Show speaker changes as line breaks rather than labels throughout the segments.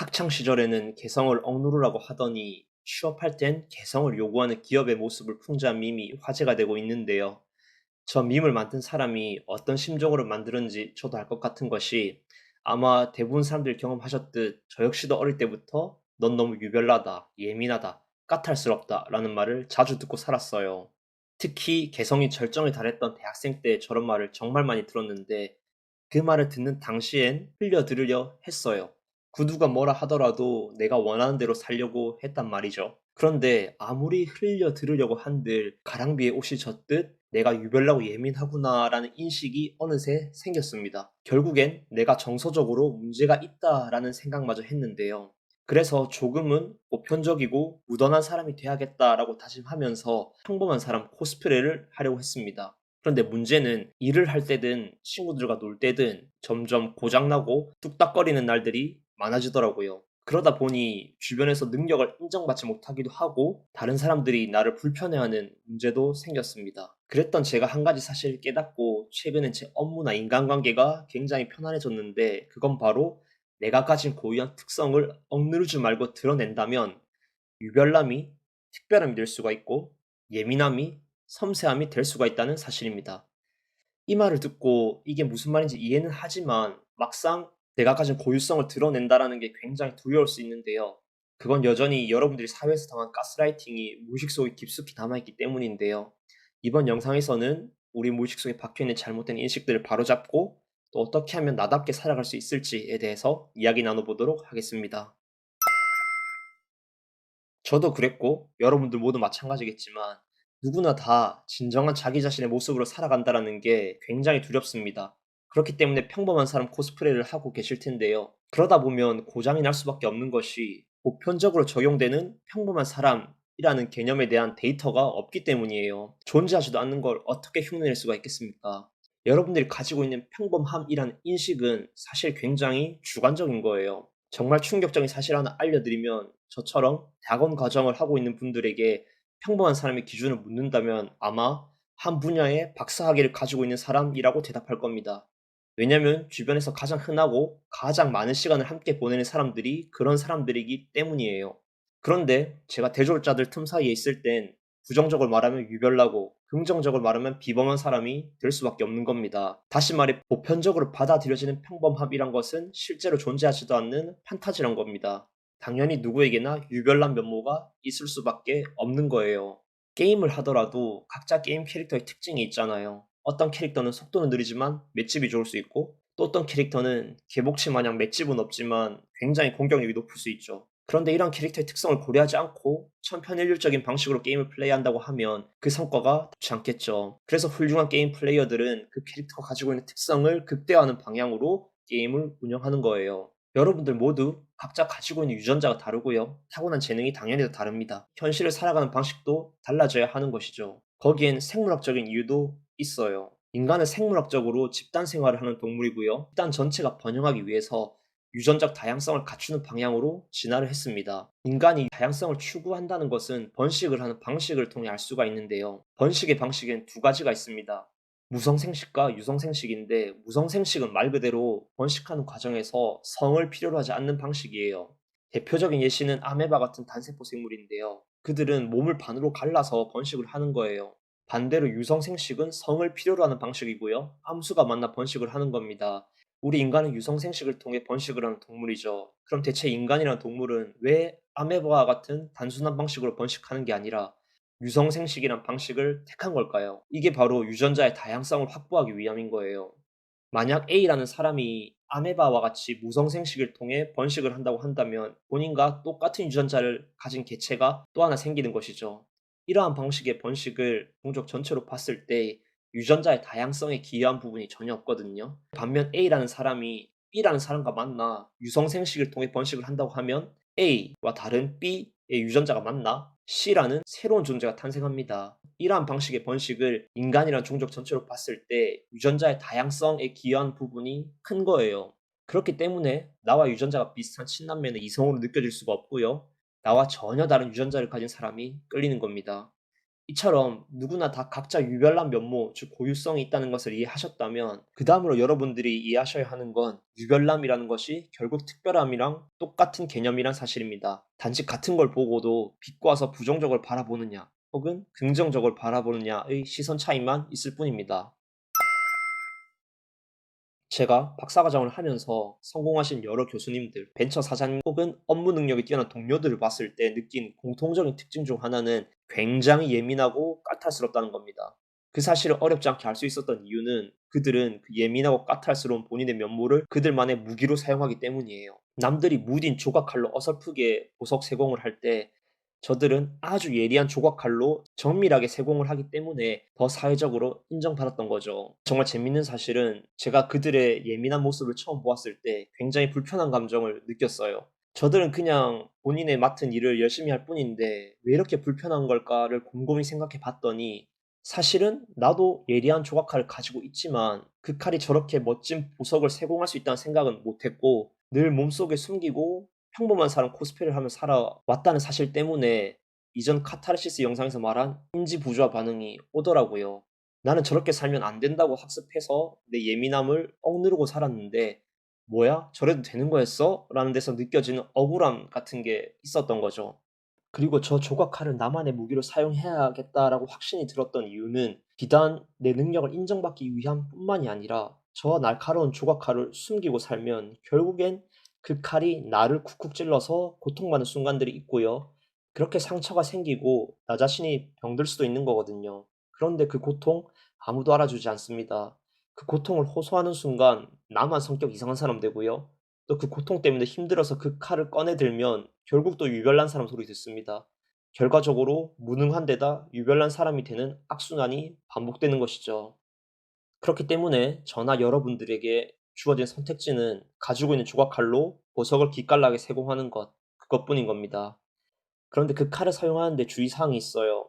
학창 시절에는 개성을 억누르라고 하더니 취업할 땐 개성을 요구하는 기업의 모습을 풍자한 밈이 화제가 되고 있는데요. 저 밈을 만든 사람이 어떤 심정으로 만들었는지 저도 알 것 같은 것이 아마 대부분 사람들이 경험하셨듯 저 역시도 어릴 때부터 넌 너무 유별나다, 예민하다, 까탈스럽다 라는 말을 자주 듣고 살았어요. 특히 개성이 절정에 달했던 대학생 때 저런 말을 정말 많이 들었는데 그 말을 듣는 당시엔 흘려 들으려 했어요. 구두가 뭐라 하더라도 내가 원하는 대로 살려고 했단 말이죠. 그런데 아무리 흘려 들으려고 한들 가랑비에 옷이 젖듯 내가 유별나고 예민하구나라는 인식이 어느새 생겼습니다. 결국엔 내가 정서적으로 문제가 있다라는 생각마저 했는데요. 그래서 조금은 보편적이고 무던한 사람이 돼야겠다라고 다짐하면서 평범한 사람 코스프레를 하려고 했습니다. 그런데 문제는 일을 할 때든 친구들과 놀 때든 점점 고장나고 뚝딱거리는 날들이 많아지더라고요. 그러다 보니 주변에서 능력을 인정받지 못하기도 하고 다른 사람들이 나를 불편해하는 문제도 생겼습니다. 그랬던 제가 한 가지 사실을 깨닫고 최근엔 제 업무나 인간관계가 굉장히 편안해졌는데 그건 바로 내가 가진 고유한 특성을 억누르지 말고 드러낸다면 유별남이 특별함이 될 수가 있고 예민함이 섬세함이 될 수가 있다는 사실입니다. 이 말을 듣고 이게 무슨 말인지 이해는 하지만 막상 내가 가진 고유성을 드러낸다라는 게 굉장히 두려울 수 있는데요. 그건 여전히 여러분들이 사회에서 당한 가스라이팅이 무의식 속에 깊숙이 남아있기 때문인데요. 이번 영상에서는 우리 무의식 속에 박혀있는 잘못된 인식들을 바로잡고 또 어떻게 하면 나답게 살아갈 수 있을지에 대해서 이야기 나눠보도록 하겠습니다. 저도 그랬고 여러분들 모두 마찬가지겠지만 누구나 다 진정한 자기 자신의 모습으로 살아간다라는 게 굉장히 두렵습니다. 그렇기 때문에 평범한 사람 코스프레를 하고 계실 텐데요. 그러다 보면 고장이 날 수밖에 없는 것이 보편적으로 적용되는 평범한 사람이라는 개념에 대한 데이터가 없기 때문이에요. 존재하지도 않는 걸 어떻게 흉내낼 수가 있겠습니까? 여러분들이 가지고 있는 평범함이라는 인식은 사실 굉장히 주관적인 거예요. 정말 충격적인 사실 하나 알려드리면 저처럼 대학원 과정을 하고 있는 분들에게 평범한 사람의 기준을 묻는다면 아마 한 분야의 박사학위를 가지고 있는 사람이라고 대답할 겁니다. 왜냐면 주변에서 가장 흔하고 가장 많은 시간을 함께 보내는 사람들이 그런 사람들이기 때문이에요. 그런데 제가 대졸자들 틈 사이에 있을 땐 부정적으로 말하면 유별나고 긍정적으로 말하면 비범한 사람이 될 수밖에 없는 겁니다. 다시 말해 보편적으로 받아들여지는 평범함이란 것은 실제로 존재하지도 않는 판타지란 겁니다. 당연히 누구에게나 유별난 면모가 있을 수밖에 없는 거예요. 게임을 하더라도 각자 게임 캐릭터의 특징이 있잖아요. 어떤 캐릭터는 속도는 느리지만 맷집이 좋을 수 있고 또 어떤 캐릭터는 개복치 마냥 맷집은 없지만 굉장히 공격력이 높을 수 있죠. 그런데 이런 캐릭터의 특성을 고려하지 않고 천편일률적인 방식으로 게임을 플레이한다고 하면 그 성과가 좋지 않겠죠. 그래서 훌륭한 게임 플레이어들은 그 캐릭터가 가지고 있는 특성을 극대화하는 방향으로 게임을 운영하는 거예요. 여러분들 모두 각자 가지고 있는 유전자가 다르고요. 타고난 재능이 당연히 다릅니다. 현실을 살아가는 방식도 달라져야 하는 것이죠. 거기엔 생물학적인 이유도 있어요. 인간은 생물학적으로 집단 생활을 하는 동물이고요. 집단 전체가 번영하기 위해서 유전적 다양성을 갖추는 방향으로 진화를 했습니다. 인간이 다양성을 추구한다는 것은 번식을 하는 방식을 통해 알 수가 있는데요. 번식의 방식엔 두 가지가 있습니다. 무성생식과 유성생식인데 무성생식은 말 그대로 번식하는 과정에서 성을 필요로 하지 않는 방식이에요. 대표적인 예시는 아메바 같은 단세포 생물인데요. 그들은 몸을 반으로 갈라서 번식을 하는 거예요. 반대로 유성생식은 성을 필요로 하는 방식이고요. 암수가 만나 번식을 하는 겁니다. 우리 인간은 유성생식을 통해 번식을 하는 동물이죠. 그럼 대체 인간이란 동물은 왜 아메바와 같은 단순한 방식으로 번식하는 게 아니라 유성생식이란 방식을 택한 걸까요? 이게 바로 유전자의 다양성을 확보하기 위함인 거예요. 만약 A라는 사람이 아메바와 같이 무성생식을 통해 번식을 한다고 한다면 본인과 똑같은 유전자를 가진 개체가 또 하나 생기는 것이죠. 이러한 방식의 번식을 종족 전체로 봤을 때 유전자의 다양성에 기여한 부분이 전혀 없거든요. 반면 A라는 사람이 B라는 사람과 만나 유성생식을 통해 번식을 한다고 하면 A와 다른 B의 유전자가 만나 C라는 새로운 존재가 탄생합니다. 이러한 방식의 번식을 인간이란 종족 전체로 봤을 때 유전자의 다양성에 기여한 부분이 큰 거예요. 그렇기 때문에 나와 유전자가 비슷한 친남매는 이성으로 느껴질 수가 없고요. 나와 전혀 다른 유전자를 가진 사람이 끌리는 겁니다. 이처럼 누구나 다 각자 유별난 면모, 즉 고유성이 있다는 것을 이해하셨다면 그 다음으로 여러분들이 이해하셔야 하는 건 유별남이라는 것이 결국 특별함이랑 똑같은 개념이란 사실입니다. 단지 같은 걸 보고도 비꼬아서 부정적으로 바라보느냐 혹은 긍정적으로 바라보느냐의 시선 차이만 있을 뿐입니다. 제가 박사과정을 하면서 성공하신 여러 교수님들, 벤처 사장님 혹은 업무 능력이 뛰어난 동료들을 봤을 때 느낀 공통적인 특징 중 하나는 굉장히 예민하고 까탈스럽다는 겁니다. 그 사실을 어렵지 않게 알 수 있었던 이유는 그들은 그 예민하고 까탈스러운 본인의 면모를 그들만의 무기로 사용하기 때문이에요. 남들이 무딘 조각칼로 어설프게 보석 세공을 할 때 저들은 아주 예리한 조각칼로 정밀하게 세공을 하기 때문에 더 사회적으로 인정받았던 거죠. 정말 재밌는 사실은 제가 그들의 예민한 모습을 처음 보았을 때 굉장히 불편한 감정을 느꼈어요. 저들은 그냥 본인의 맡은 일을 열심히 할 뿐인데 왜 이렇게 불편한 걸까를 곰곰이 생각해 봤더니 사실은 나도 예리한 조각칼을 가지고 있지만 그 칼이 저렇게 멋진 보석을 세공할 수 있다는 생각은 못했고 늘 몸속에 숨기고 평범한 사람 코스프레를 하며 살아왔다는 사실 때문에 이전 카타르시스 영상에서 말한 인지 부조화 반응이 오더라고요. 나는 저렇게 살면 안 된다고 학습해서 내 예민함을 억누르고 살았는데 뭐야? 저래도 되는 거였어? 라는 데서 느껴지는 억울함 같은 게 있었던 거죠. 그리고 저 조각칼을 나만의 무기로 사용해야겠다라고 확신이 들었던 이유는 비단 내 능력을 인정받기 위함 뿐만이 아니라 저 날카로운 조각칼을 숨기고 살면 결국엔 그 칼이 나를 쿡쿡 찔러서 고통받는 순간들이 있고요. 그렇게 상처가 생기고 나 자신이 병들 수도 있는 거거든요. 그런데 그 고통 아무도 알아주지 않습니다. 그 고통을 호소하는 순간 나만 성격 이상한 사람 되고요. 또 그 고통 때문에 힘들어서 그 칼을 꺼내 들면 결국 또 유별난 사람 소리 듣습니다. 결과적으로 무능한 데다 유별난 사람이 되는 악순환이 반복되는 것이죠. 그렇기 때문에 저나 여러분들에게 주어진 선택지는 가지고 있는 조각칼로 보석을 기깔나게 세공하는 것, 그것뿐인 겁니다. 그런데 그 칼을 사용하는 데 주의사항이 있어요.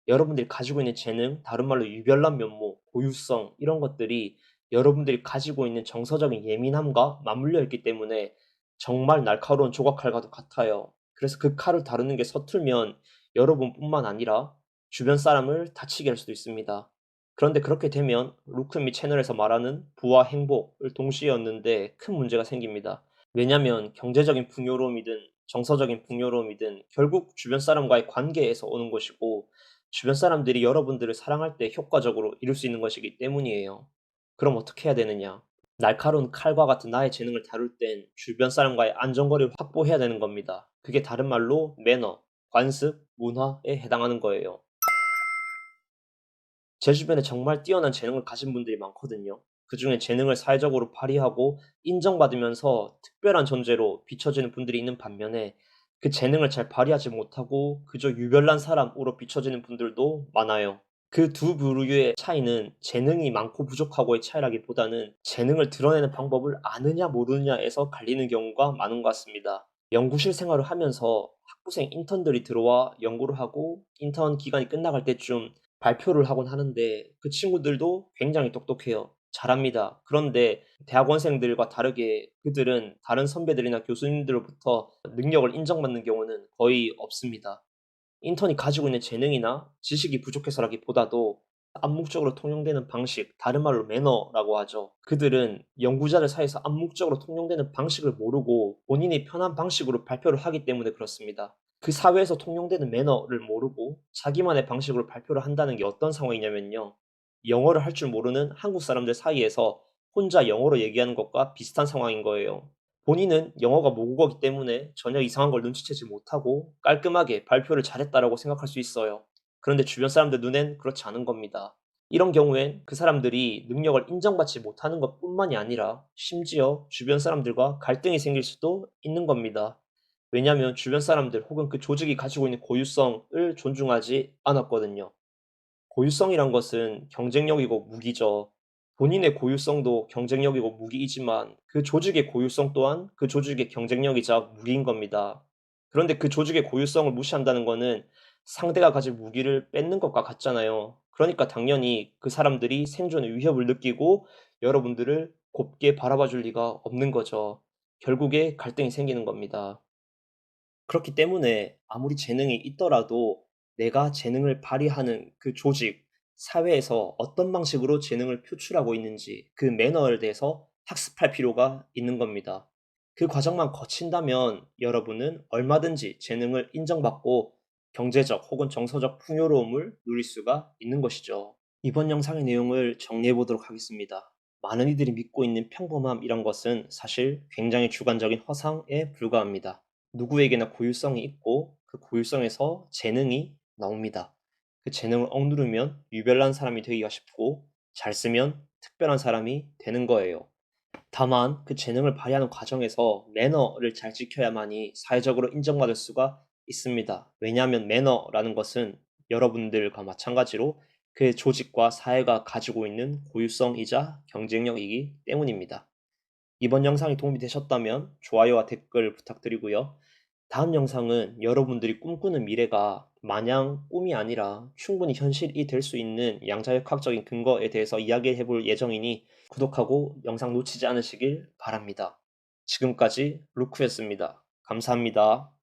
여러분들이 가지고 있는 재능, 다른 말로 유별난 면모, 고유성 이런 것들이 여러분들이 가지고 있는 정서적인 예민함과 맞물려 있기 때문에 정말 날카로운 조각칼과도 같아요. 그래서 그 칼을 다루는 게 서툴면 여러분뿐만 아니라 주변 사람을 다치게 할 수도 있습니다. 그런데 그렇게 되면 루크미 채널에서 말하는 부와 행복을 동시에 얻는데 큰 문제가 생깁니다. 왜냐면 경제적인 풍요로움이든 정서적인 풍요로움이든 결국 주변 사람과의 관계에서 오는 것이고 주변 사람들이 여러분들을 사랑할 때 효과적으로 이룰 수 있는 것이기 때문이에요. 그럼 어떻게 해야 되느냐? 날카로운 칼과 같은 나의 재능을 다룰 땐 주변 사람과의 안전거리를 확보해야 되는 겁니다. 그게 다른 말로 매너, 관습, 문화에 해당하는 거예요. 제 주변에 정말 뛰어난 재능을 가진 분들이 많거든요. 그중에 재능을 사회적으로 발휘하고 인정받으면서 특별한 존재로 비춰지는 분들이 있는 반면에 그 재능을 잘 발휘하지 못하고 그저 유별난 사람으로 비춰지는 분들도 많아요. 그 두 부류의 차이는 재능이 많고 부족하고의 차이라기보다는 재능을 드러내는 방법을 아느냐 모르느냐에서 갈리는 경우가 많은 것 같습니다. 연구실 생활을 하면서 학부생 인턴들이 들어와 연구를 하고 인턴 기간이 끝나갈 때쯤 발표를 하곤 하는데 그 친구들도 굉장히 똑똑해요. 잘합니다. 그런데 대학원생들과 다르게 그들은 다른 선배들이나 교수님들로부터 능력을 인정받는 경우는 거의 없습니다. 인턴이 가지고 있는 재능이나 지식이 부족해서라기보다도 암묵적으로 통용되는 방식, 다른 말로 매너라고 하죠. 그들은 연구자들 사이에서 암묵적으로 통용되는 방식을 모르고 본인이 편한 방식으로 발표를 하기 때문에 그렇습니다. 그 사회에서 통용되는 매너를 모르고 자기만의 방식으로 발표를 한다는 게 어떤 상황이냐면요. 영어를 할 줄 모르는 한국 사람들 사이에서 혼자 영어로 얘기하는 것과 비슷한 상황인 거예요. 본인은 영어가 모국어이기 때문에 전혀 이상한 걸 눈치채지 못하고 깔끔하게 발표를 잘했다라고 생각할 수 있어요. 그런데 주변 사람들 눈엔 그렇지 않은 겁니다. 이런 경우엔 그 사람들이 능력을 인정받지 못하는 것뿐만이 아니라 심지어 주변 사람들과 갈등이 생길 수도 있는 겁니다. 왜냐하면 주변 사람들 혹은 그 조직이 가지고 있는 고유성을 존중하지 않았거든요. 고유성이란 것은 경쟁력이고 무기죠. 본인의 고유성도 경쟁력이고 무기이지만 그 조직의 고유성 또한 그 조직의 경쟁력이자 무기인 겁니다. 그런데 그 조직의 고유성을 무시한다는 거는 상대가 가진 무기를 뺏는 것과 같잖아요. 그러니까 당연히 그 사람들이 생존의 위협을 느끼고 여러분들을 곱게 바라봐 줄 리가 없는 거죠. 결국에 갈등이 생기는 겁니다. 그렇기 때문에 아무리 재능이 있더라도 내가 재능을 발휘하는 그 조직, 사회에서 어떤 방식으로 재능을 표출하고 있는지 그 매너에 대해서 학습할 필요가 있는 겁니다. 그 과정만 거친다면 여러분은 얼마든지 재능을 인정받고 경제적 혹은 정서적 풍요로움을 누릴 수가 있는 것이죠. 이번 영상의 내용을 정리해 보도록 하겠습니다. 많은 이들이 믿고 있는 평범함이란 것은 사실 굉장히 주관적인 허상에 불과합니다. 누구에게나 고유성이 있고 그 고유성에서 재능이 나옵니다. 그 재능을 억누르면 유별난 사람이 되기가 쉽고 잘 쓰면 특별한 사람이 되는 거예요. 다만 그 재능을 발휘하는 과정에서 매너를 잘 지켜야만이 사회적으로 인정받을 수가 있습니다. 왜냐하면 매너라는 것은 여러분들과 마찬가지로 그 조직과 사회가 가지고 있는 고유성이자 경쟁력이기 때문입니다. 이번 영상이 도움이 되셨다면 좋아요와 댓글 부탁드리고요. 다음 영상은 여러분들이 꿈꾸는 미래가 마냥 꿈이 아니라 충분히 현실이 될 수 있는 양자역학적인 근거에 대해서 이야기해 볼 예정이니 구독하고 영상 놓치지 않으시길 바랍니다. 지금까지 루크였습니다. 감사합니다.